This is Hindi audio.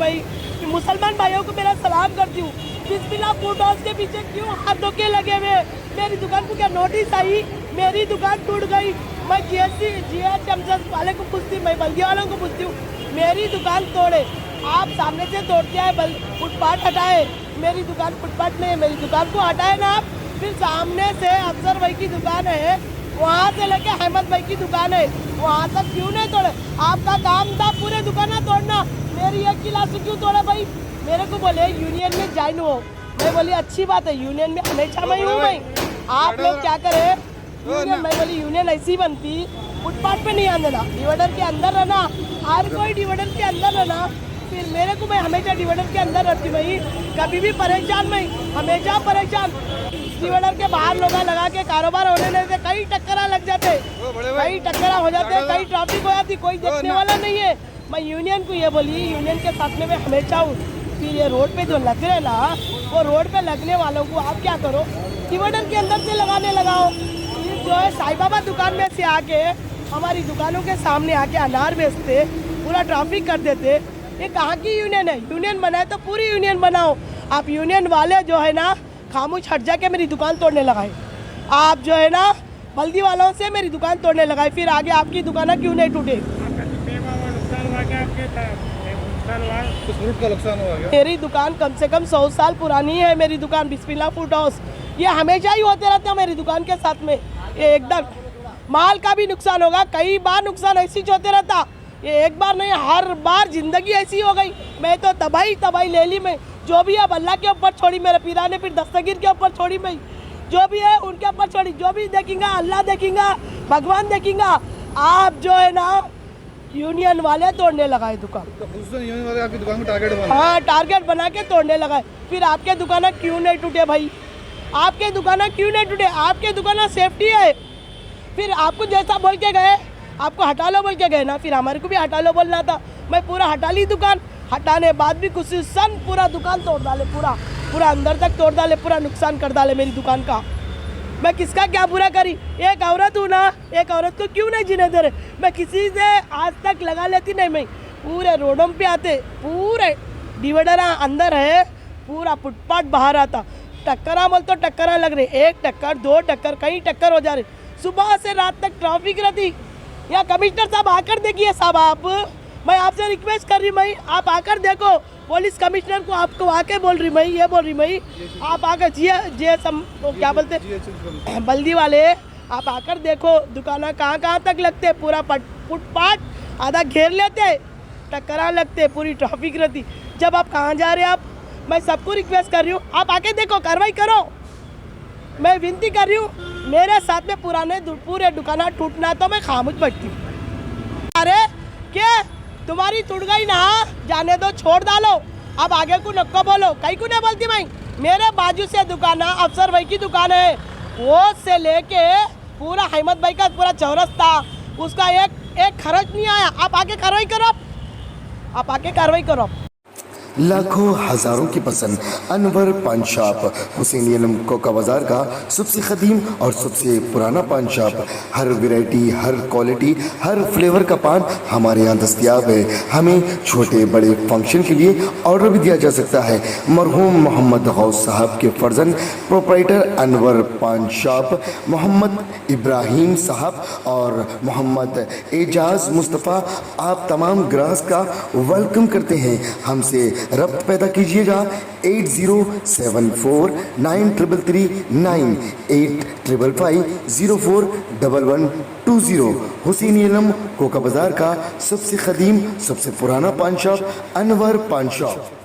मैं मुसलमान भाइयों को मेरा सलाम करती हूँ। बिस्मिल्लाह फूड हाउस के पीछे क्यों हाथ धोके लगे हुए? मेरी दुकान को क्या नोटिस आई? मेरी दुकान टूट गई। मैं GHMS वाले को पूछती हूँ, मैं बल्दिया वालों को पूछती हूँ, मेरी दुकान तोड़े, आप सामने से तोड़ते आए, फुटपाथ हटाए, मेरी दुकान फुटपाथ में है, मेरी दुकान को हटाए ना आप। फिर सामने से अफसर भाई की दुकान है, वहाँ से लेके अहमद भाई की दुकान है, वहाँ तक क्यों नहीं तोड़े? आपका काम था पूरे दुकान तोड़ना, मेरी एक गिलास क्यों तोड़े भाई? मेरे को बोले यूनियन में ज्वाइन हो, मैं बोली अच्छी बात है, यूनियन में हमेशा मैं हूँ भाई। आप लोग क्या करें यूनियन, मैं बोली यूनियन ऐसी बनती, फुटपाथ पे नहीं आने देना, डिवाइडर के अंदर रहना, हर कोई डिवाइडर के अंदर रहना। फिर मेरे को मैं हमेशा डिवाइडर के अंदर रहती भाई, कभी भी परेशान नहीं, हमेशा परेशान। डिवाइडर के बाहर लोग लगा के कारोबार होने लगते, कई टक्करा लग जाते, कई टक्करा हो जाते, कई ट्रैफिक हो जाती, कोई देखने वाला नहीं है। मैं यूनियन को ये बोली, यूनियन के साथ में मैं हमेशा हूँ। फिर ये रोड पे जो लग रहे ना, वो रोड पे लगने वालों को आप क्या करो, डिवाइडर के अंदर से लगाने लगाओ। फिर जो है साईं बाबा दुकान में से आके हमारी दुकानों के सामने आके अनार बेचते, पूरा ट्रैफिक कर देते। ये कहाँ की यूनियन है? यूनियन बनाए तो पूरी यूनियन बनाओ। आप यूनियन वाले जो है ना खामोश हट जाके मेरी दुकान तोड़ने लगाए, आप जो है ना बल्दी वालों से मेरी दुकान तोड़ने लगाए, फिर आगे आपकी दुकान क्यों नहीं टूटे? मेरी दुकान कम से कम 100 साल पुरानी है, मेरी दुकान बिस्मिल्लाह फूड हाउस। ये हमेशा ही होते रहते हैं मेरी दुकान के साथ में। ये एकदम माल का भी नुकसान होगा, कई बार नुकसान ऐसी होते रहता, ये एक बार नहीं हर बार जिंदगी ऐसी हो गई। मैं तो तबाही ले ली, मैं जो भी अब अल्लाह के ऊपर छोड़ी, मेरे पीरा ने फिर दस्तगीर के ऊपर छोड़ी, मैं जो भी है उनके ऊपर छोड़ी, जो भी देखेंगा अल्लाह देखेंगा, भगवान देखेंगा। आप जो है ना यूनियन वाले तोड़ने लगाए दुकान, यूनियन वाले आपकी दुकान को टारगेट बना, हाँ टारगेट बना के तोड़ने लगाए। फिर आपके दुकान क्यों नहीं टूटे भाई? आपके दुकान क्यों नहीं टूटे? आपके दुकान सेफ्टी है। फिर आपको जैसा बोल के गए, आपको हटा लो बोल के गए ना, फिर हमारे को भी हटा लो बोलना था। मैं पूरा हटा ली दुकान, हटाने बाद भी कुछ सन पूरा दुकान तोड़ डाले, पूरा अंदर तक तोड़ डाले, पूरा नुकसान कर डाले मेरी दुकान का। मैं किसका क्या बुरा करी? एक औरत हूँ ना, एक औरत को क्यों नहीं जीने दे रहे? मैं किसी से आज तक लगा लेती नहीं, मैं पूरे रोडों पे आते, पूरे डिवाइडर अंदर है, पूरा फुटपाथ बाहर आता, टक्करा बोल तो टक्करा लग रहे, एक टक्कर, दो टक्कर, कई टक्कर हो जा रहे। सुबह से रात तक ट्रैफिक रहती। या कमिश्नर साहब आकर देखिए साहब, आप, मैं आपसे रिक्वेस्ट कर रही, मैं आप आकर देखो, पुलिस कमिश्नर को आपको आके बोल रही, मैं ये बोल रही, मैं आप आकर क्या बोलते बल्दी वाले, आप आकर देखो दुकाना कहाँ तक लगते, पूरा फुटपाथ आधा घेर लेते, टक्करा लगते, पूरी ट्रैफिक रहती। जब आप कहाँ जा रहे हैं आप? मैं सबको रिक्वेस्ट कर रही हूँ, आप आके देखो, कार्रवाई करो, मैं विनती कर रही हूँ। मेरे साथ में पूरे दुकाना टूटना तो मैं खामोश बैठती हूँ। अरे क्या तुम्हारी टूट गई ना, जाने दो, छोड़ डालो, अब आगे को नक्को बोलो, कहीं को नहीं बोलती मैं। मेरे बाजू से दुकान अफसर भाई की दुकान है, वो से लेके पूरा अहमद भाई का पूरा चौरस्ता, उसका एक खर्च नहीं आया। आप आके कार्रवाई करो, आप आके कार्रवाई करो। लाखों हजारों की पसंद अनवर पान शॉप, हुसैनी आलम कोका बाजार का सबसे कदीम और सबसे पुराना पान शॉप। हर वैरायटी, हर क्वालिटी, हर फ्लेवर का पान हमारे यहाँ दस्तयाब है। हमें छोटे बड़े फंक्शन के लिए ऑर्डर भी दिया जा सकता है। मरहूम मोहम्मद गौस साहब के फर्जंद प्रोप्राइटर अनवर पान शॉप मोहम्मद इब्राहिम साहब और मोहम्मद एजाज मुस्तफ़ा आप तमाम ग्राहक का वेलकम करते हैं। हमसे रब्त पैदा कीजिएगा 8074933339 8555041120। हुसैनी आलम कोका बाजार का सबसे कदीम सबसे पुराना पान शॉप अनवर पान शॉप।